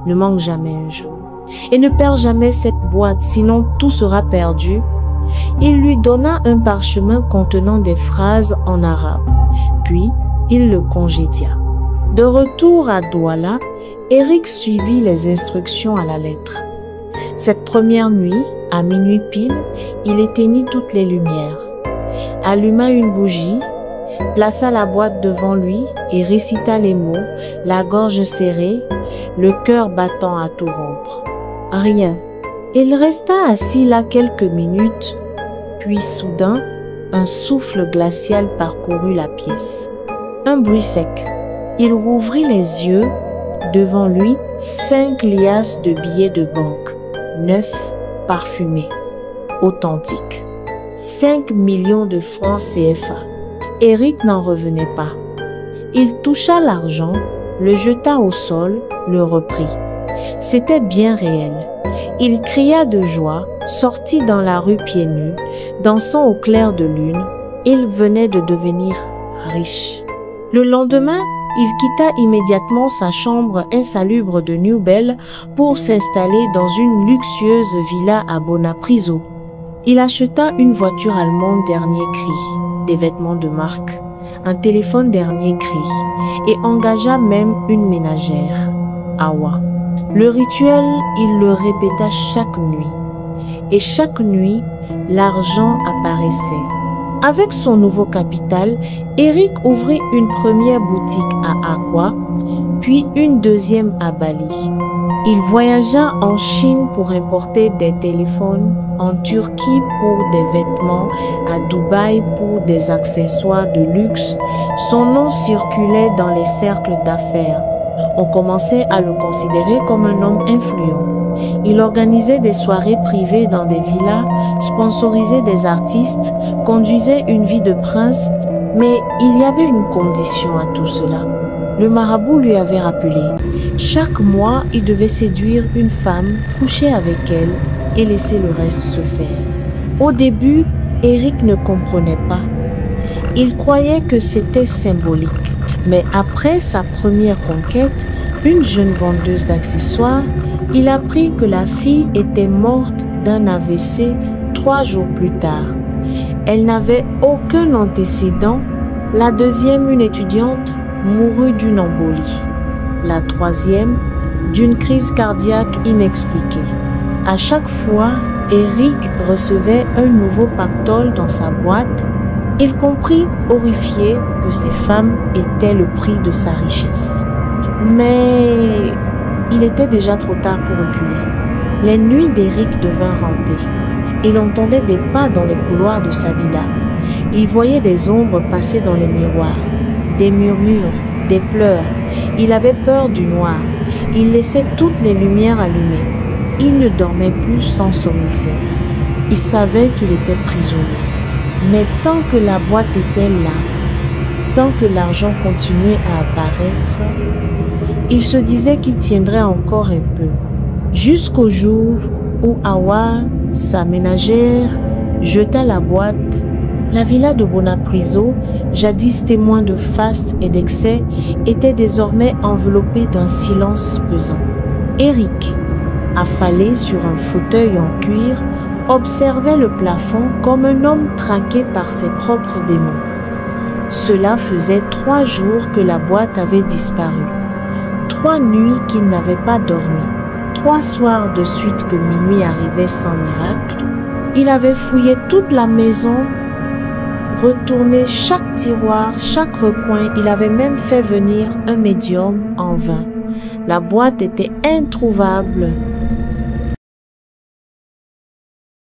ne manque jamais un jour. Et ne perds jamais cette boîte, sinon tout sera perdu. Il lui donna un parchemin contenant des phrases en arabe, puis il le congédia. De retour à Douala, Eric suivit les instructions à la lettre. Cette première nuit, à minuit pile, il éteignit toutes les lumières, alluma une bougie, plaça la boîte devant lui et récita les mots, la gorge serrée, le cœur battant à tout rompre. Rien. Il resta assis là quelques minutes, puis soudain, un souffle glacial parcourut la pièce. Un bruit sec. Il rouvrit les yeux. Devant lui, 5 liasses de billets de banque, neufs, parfumés, authentiques. 5 millions de francs CFA. Eric n'en revenait pas. Il toucha l'argent, le jeta au sol, le reprit. C'était bien réel. Il cria de joie, sortit dans la rue pieds nus, dansant au clair de lune. Il venait de devenir riche. Le lendemain, il quitta immédiatement sa chambre insalubre de Newbell pour s'installer dans une luxueuse villa à Bonapriso. Il acheta une voiture allemande dernier cri, des vêtements de marque, un téléphone dernier cri et engagea même une ménagère, Awa. Le rituel, il le répéta chaque nuit. Et chaque nuit, l'argent apparaissait. Avec son nouveau capital, Eric ouvrit une première boutique à Aqua, puis une deuxième à Bali. Il voyagea en Chine pour importer des téléphones, en Turquie pour des vêtements, à Dubaï pour des accessoires de luxe. Son nom circulait dans les cercles d'affaires. On commençait à le considérer comme un homme influent. Il organisait des soirées privées dans des villas, sponsorisait des artistes, conduisait une vie de prince, mais il y avait une condition à tout cela. Le marabout lui avait rappelé. Chaque mois, il devait séduire une femme, coucher avec elle et laisser le reste se faire. Au début, Eric ne comprenait pas. Il croyait que c'était symbolique. Mais après sa première conquête, une jeune vendeuse d'accessoires, il apprit que la fille était morte d'un AVC 3 jours plus tard. Elle n'avait aucun antécédent. La deuxième, une étudiante, mourut d'une embolie. La troisième, d'une crise cardiaque inexpliquée. À chaque fois, Eric recevait un nouveau pactole dans sa boîte. Il comprit, horrifié, que ces femmes étaient le prix de sa richesse. Mais il était déjà trop tard pour reculer. Les nuits d'Eric devinrent hantées. Il entendait des pas dans les couloirs de sa villa. Il voyait des ombres passer dans les miroirs, des murmures, des pleurs. Il avait peur du noir. Il laissait toutes les lumières allumées. Il ne dormait plus sans somnifère. Il savait qu'il était prisonnier. Mais tant que la boîte était là, tant que l'argent continuait à apparaître, il se disait qu'il tiendrait encore un peu, jusqu'au jour où Awa, sa ménagère, jeta la boîte. La villa de Bonapriso, jadis témoin de faste et d'excès, était désormais enveloppée d'un silence pesant. Eric, affalé sur un fauteuil en cuir, observait le plafond comme un homme traqué par ses propres démons. Cela faisait 3 jours que la boîte avait disparu. 3 nuits qu'il n'avait pas dormi. 3 soirs de suite que minuit arrivait sans miracle. Il avait fouillé toute la maison, retourné chaque tiroir, chaque recoin. Il avait même fait venir un médium en vain. La boîte était introuvable